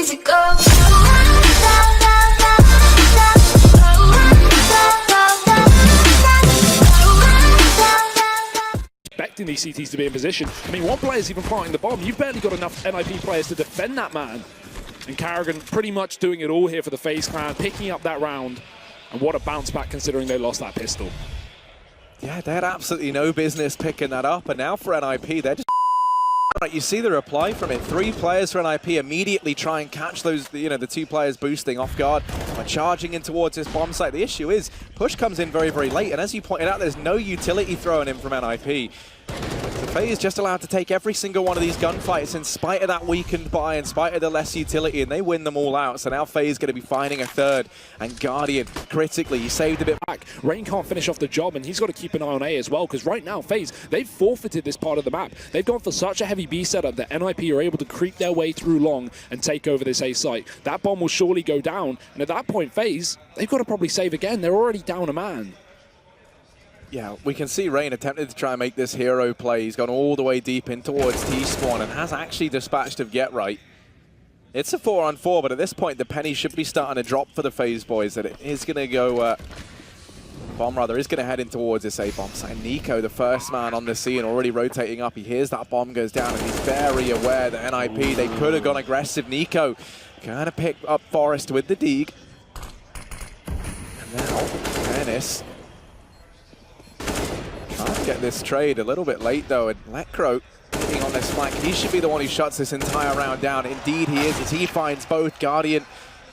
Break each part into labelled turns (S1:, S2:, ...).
S1: easy go.
S2: Expecting these CTs to be in position. I mean, one player's even planting the bomb. You've barely got enough NiP players to defend that man. And GuardiaN pretty much doing it all here for the FaZe clan, picking up that round. And what a bounce back considering they lost that pistol.
S3: Yeah, they had absolutely no business picking that up. And now for NiP, they're just... You see the reply from it. 3 players for NiP immediately try and catch those, the 2 players boosting off guard by charging in towards this bomb site. The issue is, push comes in very, very late. And as you pointed out, there's no utility thrown in from NiP. The FaZe just allowed to take every single one of these gunfights in spite of that weakened buy, in spite of the less utility, and they win them all out. So now FaZe going to be finding a third, and GuardiaN, critically, he saved a bit back.
S2: Rain can't finish off the job, and he's got to keep an eye on A as well, because right now, FaZe, they've forfeited this part of the map. They've gone for such a heavy B setup that NiP are able to creep their way through long and take over this A site. That bomb will surely go down, and at that point, FaZe, they've got to probably save again. They're already down a man.
S3: Yeah, we can see Rain attempted to try and make this hero play. He's gone all the way deep in towards T-spawn and has actually dispatched of Get Right. It's a 4-on-4, but at this point, the penny should be starting to drop for the FaZe boys. That it is going to go... Bomb, rather, is going to head in towards this A-bomb site. NiKo, the first man on the scene, already rotating up. He hears that bomb goes down, and he's very aware that NiP, they could have gone aggressive. NiKo going to pick up Forest with the Deeg. And now, Dennis... trying to get this trade a little bit late, though, and NiKo hitting on this flank. He should be the one who shuts this entire round down. Indeed he is, as he finds both. GuardiaN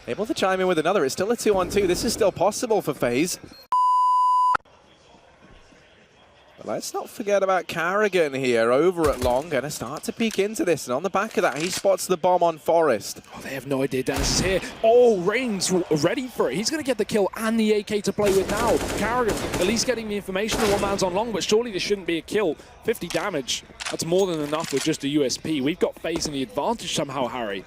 S3: able to chime in with another. It's still a 2-on-2. This is still possible for FaZe. But let's not forget about Carrigan here over at long. Going to start to peek into this, and on the back of that, he spots the bomb on Forest.
S2: Oh, they have no idea Dennis is here. Oh, Rain's ready for it. He's going to get the kill and the AK to play with now. Carrigan at least getting the information that one man's on long, but surely this shouldn't be a kill. 50 damage. That's more than enough with just a USP. We've got FaZe in the advantage somehow, Harry.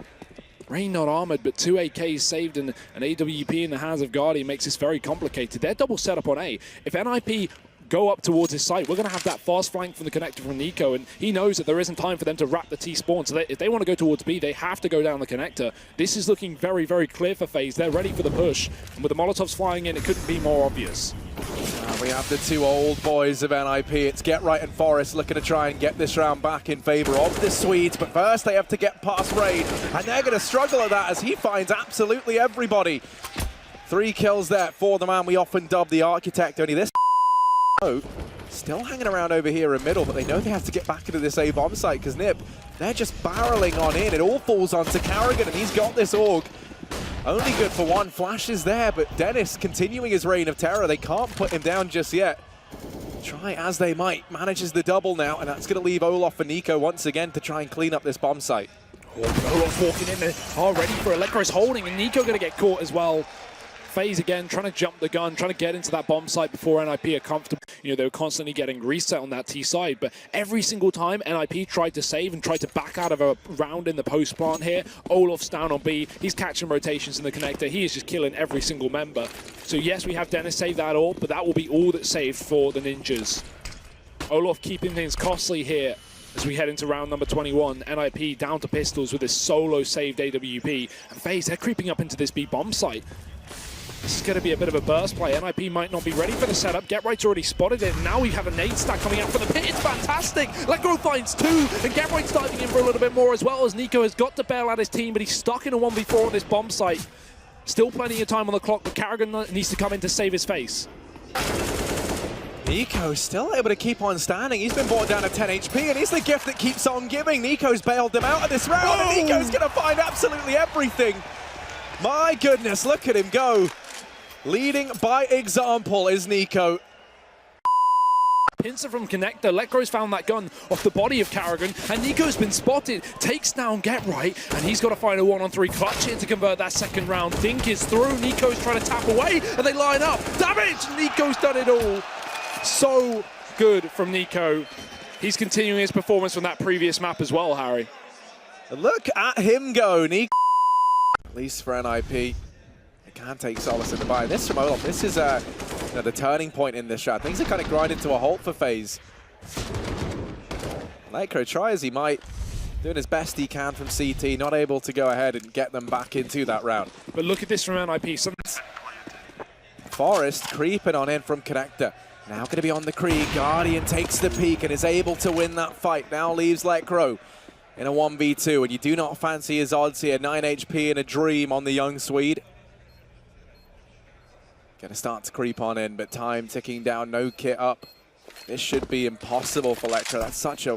S2: Rain not armored, but 2 AKs saved and an AWP in the hands of GuardiaN makes this very complicated. They're double set up on A. If NiP go up towards his site, we're going to have that fast flank from the connector from NiKo, and he knows that there isn't time for them to wrap the T-spawn, so if they want to go towards B, they have to go down the connector. This is looking very, very clear for FaZe. They're ready for the push, and with the Molotovs flying in, it couldn't be more obvious.
S3: We have the 2 old boys of NiP. It's Get Right and Forest looking to try and get this round back in favor of the Swedes, but first they have to get past Rain, and they're going to struggle at that as he finds absolutely everybody. 3 kills there for the man we often dub the Architect. Only this still hanging around over here in middle, but they know they have to get back into this A-bomb site because NiP, they're just barreling on in. It all falls onto Carrigan, and he's got this AUG. Only good for 1. Flashes there, but Dennis continuing his reign of terror. They can't put him down just yet. Try as they might. Manages the double now, and that's going to leave Olof and NiKo once again to try and clean up this bomb site.
S2: Oh, Olof's walking in there, ready for it. Lekr is holding, and NiKo going to get caught as well. FaZe again trying to jump the gun, trying to get into that bomb site before NiP are comfortable. You know, they were constantly getting reset on that T side, but every single time NiP tried to save and tried to back out of a round in the post plant here, Olof's down on B. He's catching rotations in the connector. He is just killing every single member. So yes, we have Dennis save that all, but that will be all that's saved for the Ninjas. Olof keeping things costly here as we head into round number 21. NiP down to pistols with this solo saved AWP. And FaZe, they're creeping up into this B bomb site. This is going to be a bit of a burst play. NiP might not be ready for the setup. Get Right's already spotted it. Now we have a nade stack coming out from the pit. It's fantastic. Lekr finds 2, and Get Right's diving in for a little bit more as well, as NiKo has got to bail out his team, but he's stuck in a 1v4 on this bomb site. Still plenty of time on the clock, but Carrigan needs to come in to save his face.
S3: NiKo still able to keep on standing. He's been brought down to 10 HP, and he's the gift that keeps on giving. NiKo's bailed them out of this round, and NiKo's going to find absolutely everything. My goodness, look at him go. Leading by example is NiKo.
S2: Pincer from connector. Lekro's found that gun off the body of Carrigan, and NiKo's been spotted. Takes down Get Right, and he's got to find a 1-on-3 clutch here to convert that second round. Dink is through. NiKo's trying to tap away, and they line up. Damage! NiKo's done it all. So good from NiKo. He's continuing his performance from that previous map as well, Harry.
S3: Look at him go. NiKo, at least for NiP. Can't take solace in the buy. This from Olof. This is the turning point in this shot. Things are kind of grinding to a halt for FaZe. Lekr, try as he might, Doing his best he can from CT, not able to go ahead and get them back into that round.
S2: But look at this from NiP.
S3: Forest creeping on in from Connector. Now going to be on the Krieg. GuardiaN takes the peak and is able to win that fight. Now leaves NiKo in a 1v2, and you do not fancy his odds here. 9 HP in a dream on the young Swede. Going to start to creep on in, but time ticking down, no kit up. This should be impossible for NiKo. That's such a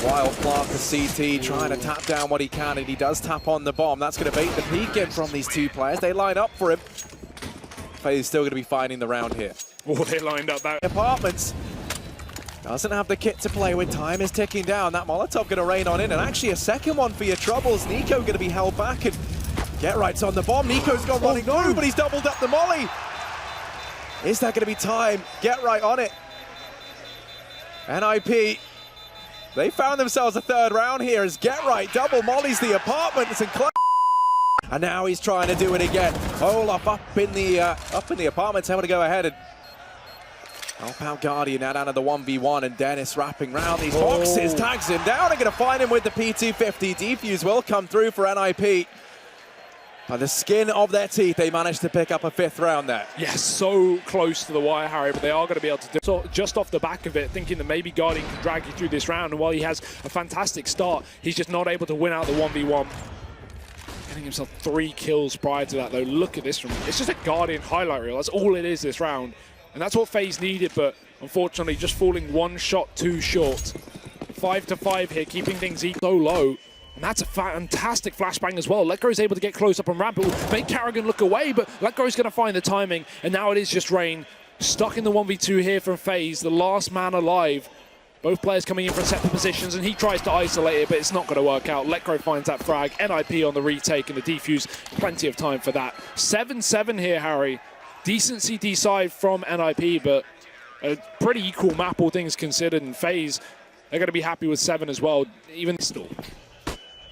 S3: wild plant for CT, trying to tap down what he can, and he does tap on the bomb. That's going to bait the peek in from these two players. They line up for him. FaZe still going to be finding the round here.
S2: Oh, they lined up that.
S3: Apartments doesn't have the kit to play with. Time is ticking down. That Molotov going to rain on in, and actually a second one for your troubles. NiKo going to be held back, and GeT_RIGHT's on the bomb. NiKo's gone running.
S2: No.
S3: But he's doubled up the molly. Is that going to be time? GeT_RIGHT on it. NiP, they found themselves a third round here as GeT_RIGHT double mollies the Apartments, and now he's trying to do it again. Olaf up in the Apartments, able to go ahead and help out GuardiaN now down to the 1v1, and Dennis wrapping round these boxes, tags him down and going to find him with the P250. Defuse will come through for NiP. By the skin of their teeth, they managed to pick up a 5th round there.
S2: Yes, so close to the wire, Harry, but they are going to be able to do it. So just off the back of it, thinking that maybe GuardiaN can drag you through this round, and while he has a fantastic start, he's just not able to win out the 1v1. Getting himself 3 kills prior to that, though. Look at this from it's just a GuardiaN highlight reel. That's all it is this round. And that's what FaZe needed, but unfortunately just falling 1 shot too short. 5-5 here, keeping things so low. And that's a fantastic flashbang as well. NiKo is able to get close up and ramp. It will make karrigan look away, but NiKo is going to find the timing. And now it is just Rain. Stuck in the 1v2 here from FaZe, the last man alive. Both players coming in from separate positions, and he tries to isolate it, but it's not going to work out. NiKo finds that frag. NiP on the retake and the defuse. Plenty of time for that. 7-7 here, Harry. Decent CT side from NiP, but a pretty equal map, all things considered. And FaZe, they're going to be happy with 7 as well, even still.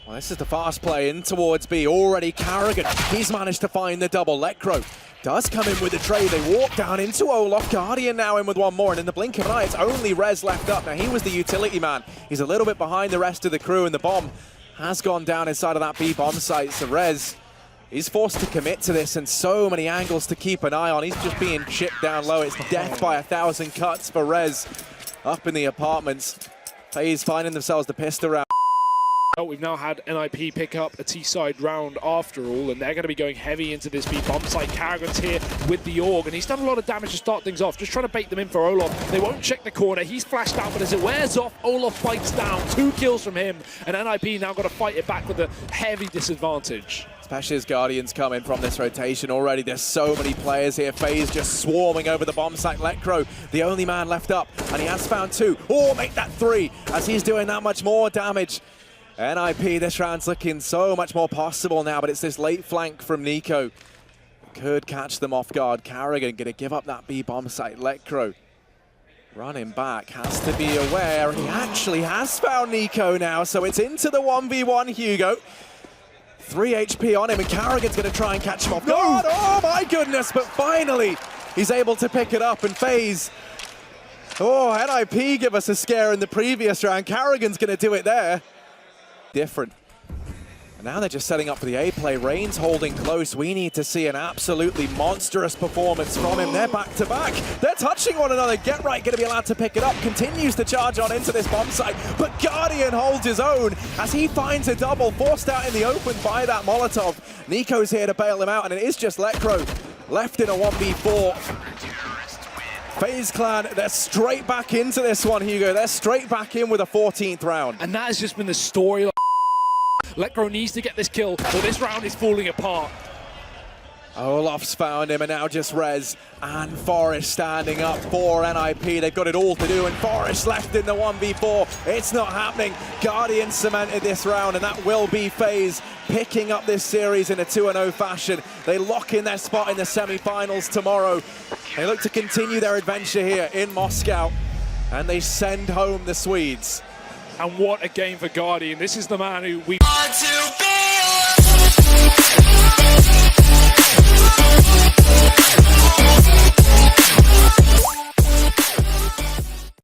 S3: Well, this is the fast play in towards B. Already karrigan. He's managed to find the double. NiKo does come in with the trade. They walk down into Olaf. GuardiaN now in with one more, and in the blink of an eye, it's only Rez left up. Now, he was the utility man. He's a little bit behind the rest of the crew, and the bomb has gone down inside of that B bomb site. So Rez, he's forced to commit to this, and so many angles to keep an eye on. He's just being chipped down low. It's death by 1,000 cuts for Rez up in the Apartments. FaZe finding themselves the pistol round.
S2: We've now had NiP pick up a T-side round after all, and they're going to be going heavy into this B bomb site. karrigan's here with the AUG, and he's done a lot of damage to start things off, just trying to bait them in for Olaf. They won't check the corner. He's flashed out, but as it wears off, Olaf bites down. 2 kills from him, and NiP now got to fight it back with a heavy disadvantage.
S3: Especially as GuardiaN's come in from this rotation already. There's so many players here. FaZe just swarming over the bomb site. NiKo, the only man left up, and he has found 2. Oh, make that 3, as he's doing that much more damage. NiP, this round's looking so much more possible now, but it's this late flank from NiKo. Could catch them off guard. karrigan going to give up that B bomb site. NiKo running back, has to be aware. He actually has found NiKo now, so it's into the 1v1 Hugo. 3 HP on him, and karrigan's going to try and catch him off guard. Oh my goodness, but finally he's able to pick it up, and FaZe. Oh, NiP give us a scare in the previous round. karrigan's going to do it there. Different. And now they're just setting up for the A play. Rain's holding close. We need to see an absolutely monstrous performance from him. They're back to back. They're touching one another. GeT_RIGHT going to be allowed to pick it up. Continues to charge on into this bomb site. But GuardiaN holds his own as he finds a double, forced out in the open by that Molotov. NiKo's here to bail him out, and it is just NiKo left in a 1v4. FaZe Clan, they're straight back into this one, Hugo. They're straight back in with a 14th round.
S2: And that has just been the story. NiKo needs to get this kill, or this round is falling apart.
S3: Olaf's found him, and now just Rez and Forest standing up for NiP. They've got it all to do, and Forest left in the 1v4. It's not happening. GuardiaN cemented this round, and that will be FaZe picking up this series in a 2-0 fashion. They lock in their spot in the semi-finals tomorrow. They look to continue their adventure here in Moscow, and they send home the Swedes.
S2: And what a game for GuardiaN. This is the man who we...